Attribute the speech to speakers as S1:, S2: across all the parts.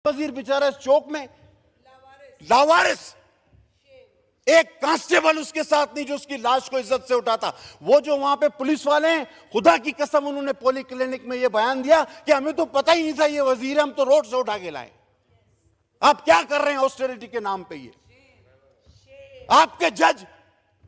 S1: वजीर बेचारा इस चौक में लावारिस, एक कांस्टेबल उसके साथ नहीं जो उसकी लाश को इज्जत से उठाता। वो जो वहां पे पुलिस वाले हैं, खुदा की कसम उन्होंने पॉली क्लिनिक में ये बयान दिया कि हमें तो पता ही नहीं था ये वजीर है, हम तो रोड से उठा के लाए। आप क्या कर रहे हैं ऑस्टेरिटी के नाम पे? ये आपके जज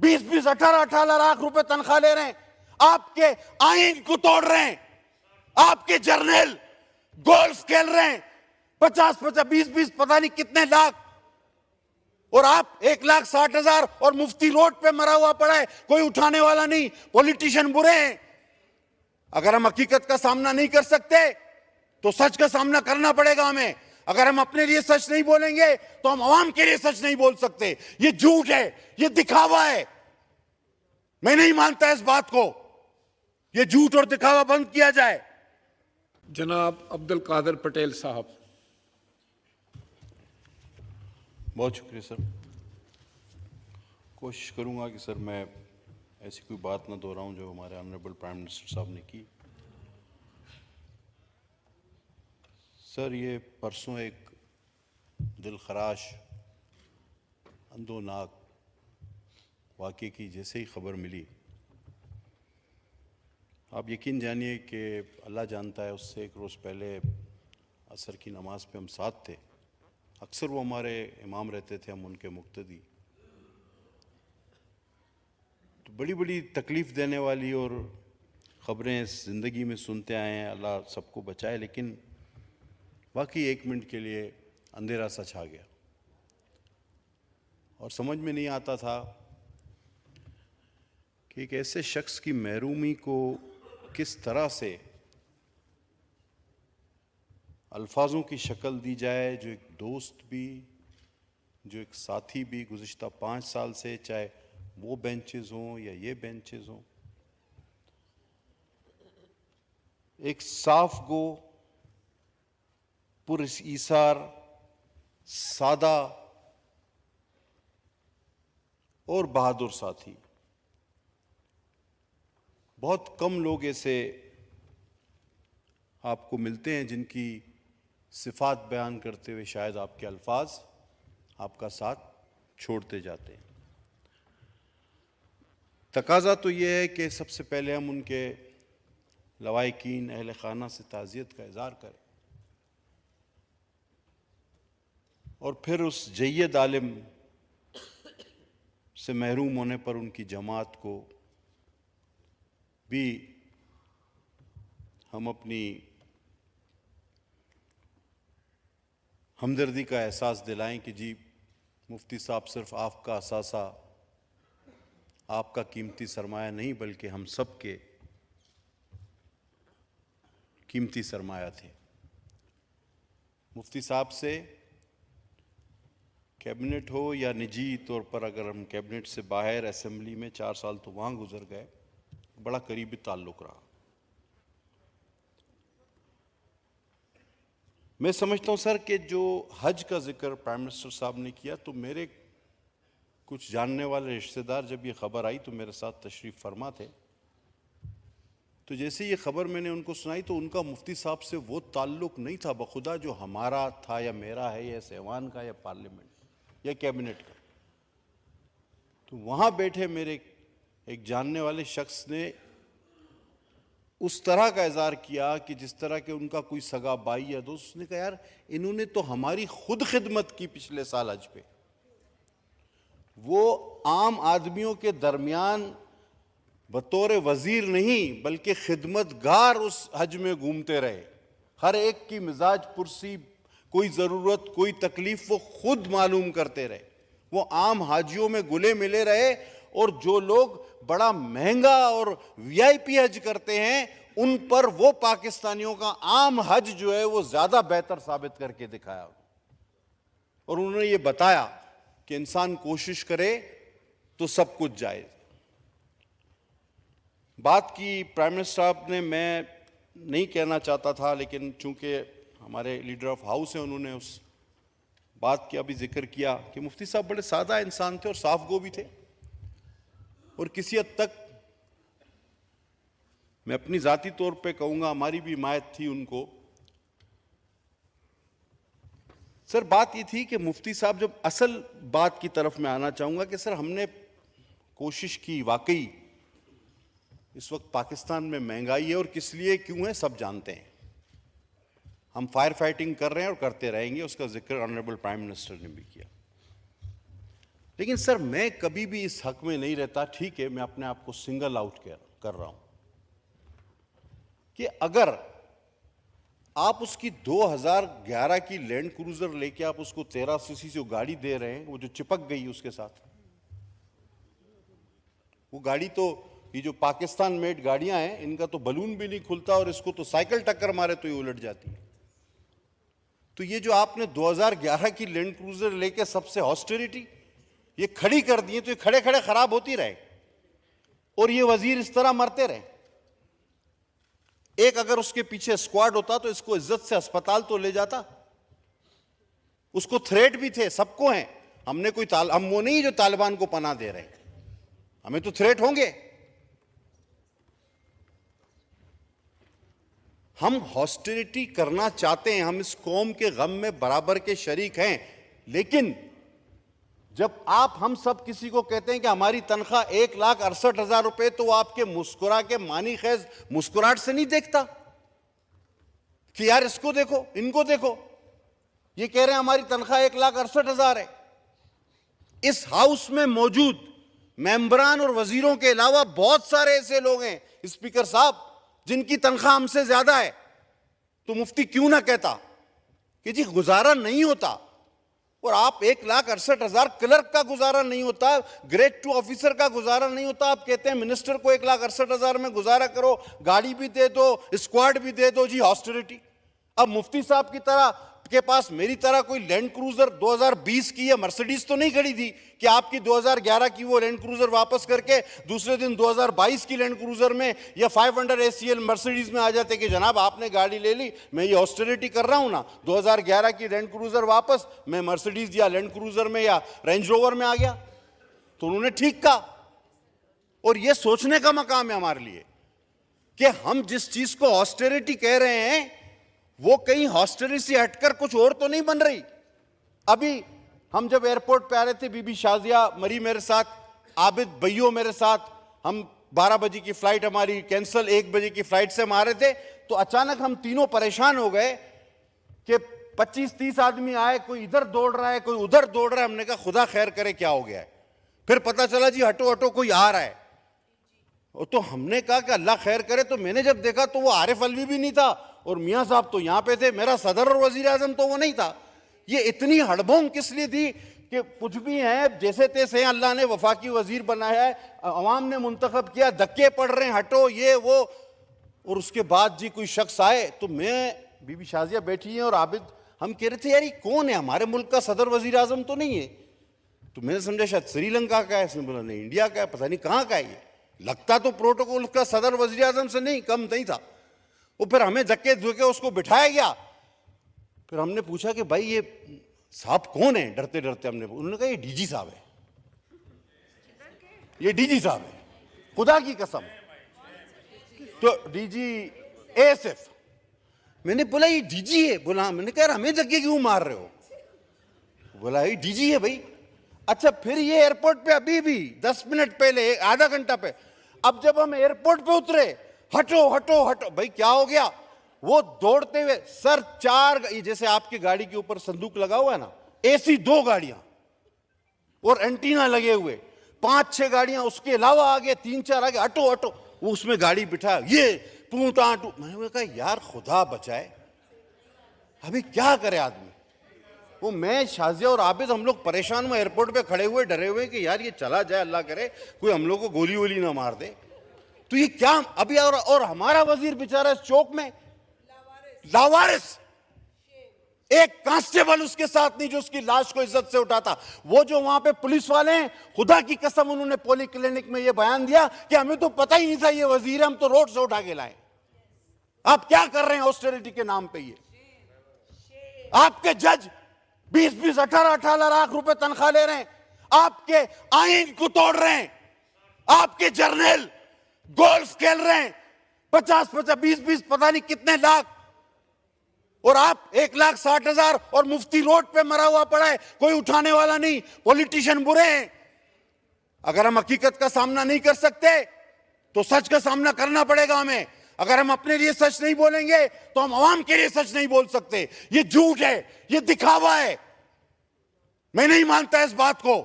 S1: 20-20, 18-18 लाख रुपए तनख्वाह ले रहे हैं, आपके आईन को तोड़ रहे हैं, आपके जर्नल गोल्फ खेल रहे हैं 50-50, 20-20 पता नहीं कितने लाख, और आप 1,60,000 और मुफ्ती रोड पे मरा हुआ पड़ा है, कोई उठाने वाला नहीं। पॉलिटिशियन बुरे हैं। अगर हम हकीकत का सामना नहीं कर सकते तो सच का सामना करना पड़ेगा हमें। अगर हम अपने लिए सच नहीं बोलेंगे तो हम आवाम के लिए सच नहीं बोल सकते। ये झूठ है, ये दिखावा है। मैं नहीं मानता इस बात को। ये झूठ और दिखावा बंद किया जाए।
S2: जनाब अब्दुल कादिर पटेल साहब।
S3: बहुत शुक्रिया सर। कोशिश करूंगा कि सर मैं ऐसी कोई बात ना दोहराऊं जो हमारे ऑनरेबल प्राइम मिनिस्टर साहब ने की। सर ये परसों एक दिलखराश अंदोनाक वाक़े की जैसे ही खबर मिली, आप यकीन जानिए कि अल्लाह जानता है उससे एक रोज़ पहले असर की नमाज पे हम साथ थे। अक्सर वो हमारे इमाम रहते थे, हम उनके मुक्तदी। तो बड़ी बड़ी तकलीफ़ देने वाली और ख़बरें ज़िंदगी में सुनते आए हैं, अल्लाह सबको बचाए। लेकिन वाकई 1 मिनट के लिए अंधेरा सा छा गया और समझ में नहीं आता था कि एक ऐसे शख्स की महरूमी को किस तरह से अल्फाजों की शक्ल दी जाए, जो एक दोस्त भी, जो एक साथी भी गुज़िश्ता 5 साल से, चाहे वो बेंचेस हों या ये बेंचेस हों, एक साफ गो पुरईसार, सादा और बहादुर साथी। बहुत कम लोग ऐसे आपको मिलते हैं जिनकी सिफात बयान करते हुए शायद आपके अल्फाज आपका साथ छोड़ते जाते हैं। तकाजा तो ये है कि सबसे पहले हम उनके लवाहिकीन अहल खाना से ताज़ियत का इज़हार करें और फिर उस जय्यद आलिम से महरूम होने पर उनकी जमात को भी हम अपनी हमदर्दी का एहसास दिलाएं कि जी मुफ्ती साहब सिर्फ आपका असासा, आपका कीमती सरमाया नहीं बल्कि हम सब के कीमती सरमाया थे। मुफ्ती साहब से कैबिनेट हो या निजी तौर पर, अगर हम कैबिनेट से बाहर असेंबली में 4 साल तो वहाँ गुजर गए, बड़ा करीबी ताल्लुक़ रहा। मैं समझता हूँ सर कि जो हज का जिक्र प्राइम मिनिस्टर साहब ने किया, तो मेरे कुछ जानने वाले रिश्तेदार जब ये खबर आई तो मेरे साथ तशरीफ़ फरमा थे। तो जैसे ये खबर मैंने उनको सुनाई तो उनका मुफ्ती साहब से वो ताल्लुक़ नहीं था बखुदा जो हमारा था या मेरा है या सेवान का या पार्लियामेंट या कैबिनेट का। तो वहाँ बैठे मेरे एक जानने वाले शख्स ने उस तरह का इज़हार किया कि जिस तरह के उनका कोई सगा भाई या दोस्त। उसने कहा यार इन्होंने तो हमारी खुद खिदमत की पिछले साल हज पे। वो आम आदमियों के दरमियान बतौर वज़ीर नहीं बल्कि खिदमतगार उस हज में घूमते रहे। हर एक की मिजाज पुरसी, कोई ज़रूरत, कोई तकलीफ़ वो खुद मालूम करते रहे। वो आम हाजियों में गुले मिले रहे और जो लोग बड़ा महंगा और वीआईपी हज करते हैं उन पर वो पाकिस्तानियों का आम हज जो है वो ज़्यादा बेहतर साबित करके दिखाया। और उन्होंने ये बताया कि इंसान कोशिश करे तो सब कुछ जायज़। बात की प्राइम मिनिस्टर साहब ने, मैं नहीं कहना चाहता था लेकिन चूंकि हमारे लीडर ऑफ हाउस हैं उन्होंने उस बात की अभी जिक्र किया कि मुफ्ती साहब बड़े सादा इंसान थे और साफ गो भी थे। और किसी हद तक मैं अपनी ज़ाती तौर पे कहूँगा हमारी भी हिमायत थी उनको सर बात ये थी कि मुफ्ती साहब, जब असल बात की तरफ मैं आना चाहूंगा कि सर हमने कोशिश की, वाकई इस वक्त पाकिस्तान में महंगाई है और किस लिए क्यों है सब जानते हैं। हम फायर फाइटिंग कर रहे हैं और करते रहेंगे, उसका जिक्र ऑनरेबल प्राइम मिनिस्टर ने भी किया। लेकिन सर मैं कभी भी इस हक में नहीं रहता, ठीक है मैं अपने आप को सिंगल आउट कर रहा हूं, कि अगर आप उसकी 2011 की लैंड क्रूजर लेके आप उसको 13 सीसी जो गाड़ी दे रहे हैं, वो जो चिपक गई उसके साथ, वो गाड़ी तो, ये जो पाकिस्तान मेड गाड़ियां हैं इनका तो बलून भी नहीं खुलता और इसको तो साइकिल टक्कर मारे तो ये उलट जाती है। तो ये जो आपने 2011 की लैंड क्रूजर लेके सबसे ऑस्टेरिटी ये खड़ी कर दी है, तो ये खड़े खड़े खराब होती रहे और ये वजीर इस तरह मरते रहे। एक अगर उसके पीछे स्क्वाड होता तो इसको इज्जत से अस्पताल तो ले जाता। उसको थ्रेट भी थे, सबको हैं। हमने कोई हम वो नहीं जो तालिबान को पनाह दे रहे हैं, हमें तो थ्रेट होंगे। हम हॉस्टिलिटी करना चाहते हैं, हम इस कौम के गम में बराबर के शरीक हैं, लेकिन जब आप हम सब किसी को कहते हैं कि हमारी तनख्वाह 1,68,000 रुपए, तो वो आपके मुस्कुरा के मानी खैज मुस्कुराहट से नहीं देखता कि यार इसको देखो, इनको देखो, ये कह रहे हैं हमारी तनख्वाह 1,68,000 है। इस हाउस में मौजूद मेंबरान और वजीरों के अलावा बहुत सारे ऐसे लोग हैं स्पीकर साहब जिनकी तनख्वाह हमसे ज्यादा है। तो मुफ्ती क्यों ना कहता कि जी गुजारा नहीं होता, और आप 1,68,000 क्लर्क का गुजारा नहीं होता, ग्रेड 2 ऑफिसर का गुजारा नहीं होता, आप कहते हैं मिनिस्टर को 1,68,000 में गुजारा करो, गाड़ी भी दे दो, स्क्वाड भी दे दो, जी ऑस्टेरिटी। अब मुफ्ती साहब की तरह के पास मेरी तरह कोई लैंड क्रूजर 2020 की या मर्सिडीज तो नहीं खड़ी थी कि आपकी 2011 की वो लैंड क्रूजर वापस करके दूसरे दिन 2022 की लैंड क्रूजर में या 500 ACL मर्सिडीज में आ जाते कि जनाब आपने गाड़ी ले ली, मैं ये ऑस्टेरिटी कर रहा हूं ना, 2011 की लैंड क्रूजर वापस, मैं मर्सिडीज या लैंड क्रूजर में या रेंज रोवर में आ गया। तो उन्होंने ठीक कहा, और ये सोचने का मकाम है हमारे लिए कि हम जिस चीज को ऑस्टेरिटी कह रहे हैं वो कहीं हॉस्टेलिटी से हटकर कुछ और तो नहीं बन रही। अभी हम जब एयरपोर्ट पे आ रहे थे, बीबी शाजिया मरी मेरे साथ, आबिद भैयो मेरे साथ, हम 12 बजे की फ्लाइट हमारी कैंसिल, 1 बजे की फ्लाइट से हम आ रहे थे, तो अचानक हम तीनों परेशान हो गए कि 25-30 आदमी आए, कोई इधर दौड़ रहा है, कोई उधर दौड़ रहा है। हमने कहा खुदा खैर करे क्या हो गया है। फिर पता चला जी हटो हटो कोई आ रहा है। तो हमने कहा कि अल्लाह खैर करे। तो मैंने जब देखा तो वो आरिफ अलवी भी नहीं था और मियां साहब तो यहां पे थे, मेरा सदर और वजीर आजम तो वो नहीं था। ये इतनी हड़बोंग किस लिए थी कि कुछ भी है जैसे तैसे हैं, अल्लाह ने वफाकी वजीर बनाया है, अवाम ने मुंतखब किया, धक्के पड़ रहे हैं, हटो ये वो, और उसके बाद जी कोई शख्स आए तो मैं, बीबी शाजिया बैठी हैं और आबिद, हम कह रहे थे यार ये कौन है, हमारे मुल्क का सदर वजीर आजम तो नहीं है। तो मैंने समझा शायद श्रीलंका का है, इसने बोला नहीं इंडिया का है, पता नहीं कहाँ का है ये, लगता तो प्रोटोकॉल का सदर वजीर आजम से नहीं कम नहीं था। वो फिर हमें धक्के धुके उसको बिठाया गया। फिर हमने पूछा कि भाई ये साहब कौन है, डरते डरते हमने, उन्होंने कहा ये डीजी साहब है, ये डीजी साहब है, खुदा की कसम। तो डीजी ASF। मैंने बोला ये डीजी है, बोला मैंने कहा हमें धक्के क्यों मार रहे हो, बोला ये डीजी है भाई। अच्छा फिर ये एयरपोर्ट पे अभी भी 10 मिनट पहले, आधा घंटा पे, अब जब हम एयरपोर्ट पे उतरे, हटो हटो हटो, भाई क्या हो गया, वो दौड़ते हुए सर 4, जैसे आपकी गाड़ी के ऊपर संदूक लगा हुआ है ना, AC 2 गाड़ियां और एंटीना लगे हुए, 5-6 गाड़ियां उसके अलावा आगे, 3-4 आगे, हटो हटो, वो उसमें गाड़ी बिठा, ये टूटा टू। मैंने कहा यार खुदा बचाए, अभी क्या करे आदमी। वो मैं, शाजिया और आबिद हम लोग परेशान हुए, एयरपोर्ट पे खड़े हुए डरे हुए कि यार ये चला जाए, अल्लाह करे कोई हम लोग को गोली वोली ना मार दे। तो ये क्या अभी, और हमारा वजीर बेचारा इस चौक में लावारिस, एक कांस्टेबल उसके साथ नहीं जो उसकी लाश को इज्जत से उठाता। वो जो वहां पे पुलिस वाले हैं, खुदा की कसम उन्होंने पोली क्लिनिक में ये बयान दिया कि हमें तो पता ही नहीं था ये वजीर है, हम तो रोड से उठा के लाए। आप क्या कर रहे हैं ऑस्टेरिटी के नाम पे। ये आपके जज 20-20, 18-18 लाख रुपए तनख्वाह ले रहे हैं, आपके आइन को तोड़ रहे हैं, आपके जर्नल गोल्फ खेल रहे हैं, 50-50, 20-20 पता नहीं कितने लाख।
S1: और आप 1,60,000 और मुफ्ती रोड पे मरा हुआ पड़ा है, कोई उठाने वाला नहीं। पॉलिटिशियन बुरे हैं। अगर हम हकीकत का सामना नहीं कर सकते तो सच का सामना करना पड़ेगा हमें। अगर हम अपने लिए सच नहीं बोलेंगे तो हम आवाम के लिए सच नहीं बोल सकते। ये झूठ है, ये दिखावा है। मैं नहीं मानता इस बात को।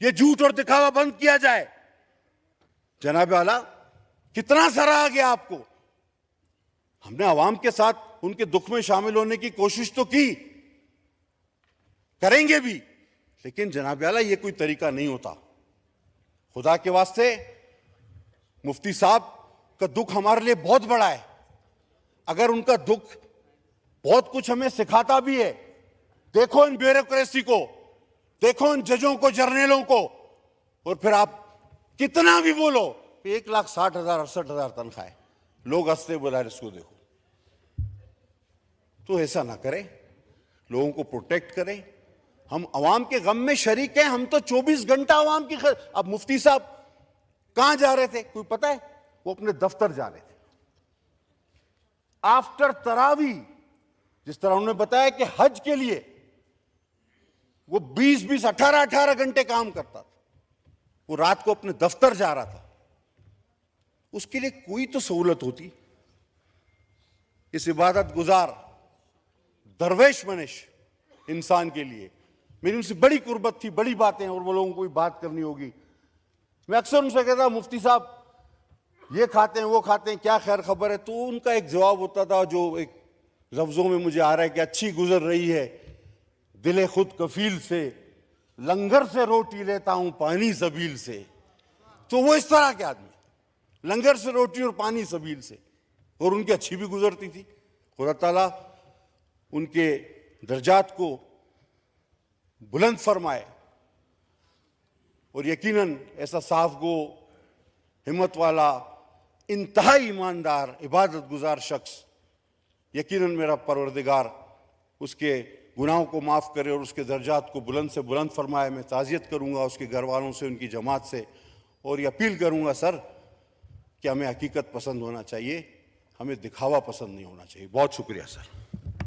S1: ये झूठ और दिखावा बंद किया जाए। जनाब आला, कितना सराहा गया आपको। हमने आवाम के साथ उनके दुख में शामिल होने की कोशिश तो की, करेंगे भी, लेकिन जनाब आला ये कोई तरीका नहीं होता। खुदा के वास्ते मुफ्ती साहब का दुख हमारे लिए बहुत बड़ा है। अगर उनका दुख बहुत कुछ हमें सिखाता भी है, देखो इन ब्यूरोक्रेसी को, देखो इन जजों को, जर्नलों को, और फिर आप कितना भी बोलो 1,60,000 68,000 तनख्वाह है, लोग हंसते बोला इसको देखो। तो ऐसा ना करें, लोगों को प्रोटेक्ट करें। हम अवाम के गम में शरीक हैं। हम तो 24 घंटा अवाम की अब मुफ्ती साहब कहां जा रहे थे कोई पता है? वो अपने दफ्तर जा रहे थे आफ्टर तरावी। जिस तरह उन्होंने बताया कि हज के लिए वो 20-20 18-18 घंटे काम करता था, वो रात को अपने दफ्तर जा रहा था। उसके लिए कोई तो सहूलत होती। इस इबादत गुजार दरवेश मनीष इंसान के लिए मेरी उनसे बड़ी कुर्बत थी, बड़ी बातें, और वो लोगों को कोई बात करनी होगी। मैं अक्सर उनसे कहता, मुफ्ती साहब ये खाते हैं, वो खाते हैं, क्या खैर खबर है? तो उनका एक जवाब होता था जो एक लफ्जों में मुझे आ रहा है कि अच्छी गुजर रही है, दिले खुद कफील से, लंगर से रोटी लेता हूं पानी सबील से। तो वो इस तरह के आदमी, लंगर से रोटी और पानी सबील से, और उनकी अच्छी भी गुजरती थी। खुदा ताला उनके दर्जात को बुलंद फरमाए, और यकीनन ऐसा साफ गो, हिम्मत वाला, इंतहाई ईमानदार, इबादत गुजार शख्स, यकीनन मेरा परवरदिगार उसके गुनाहों को माफ़ करे और उसके दर्जात को बुलंद से बुलंद फरमाए। मैं ताज़ियत करूँगा उसके घर वालों से, उनकी जमात से, और ये अपील करूँगा सर कि हमें हकीकत पसंद होना चाहिए, हमें दिखावा पसंद नहीं होना चाहिए। बहुत शुक्रिया सर।